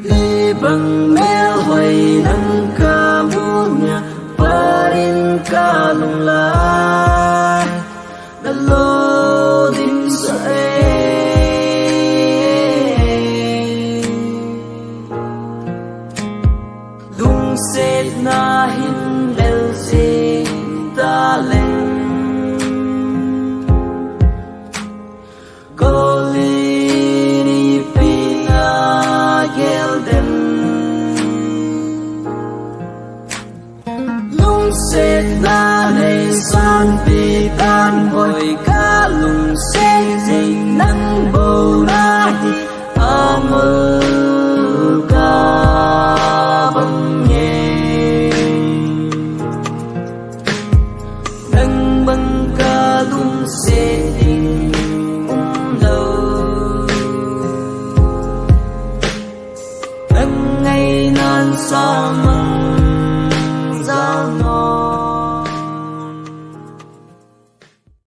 li bằng mel hoài nâng ca bunya parin ca lung lai đã lo din say lung set na hin lel si ta lên sẽ ta này san vì tan bồi cá lùng sẽ dình nắng bầu na hi amul ca băng nhẹ nắng băng ca lùng sẽ dình đầu nắng ngày nan sa măng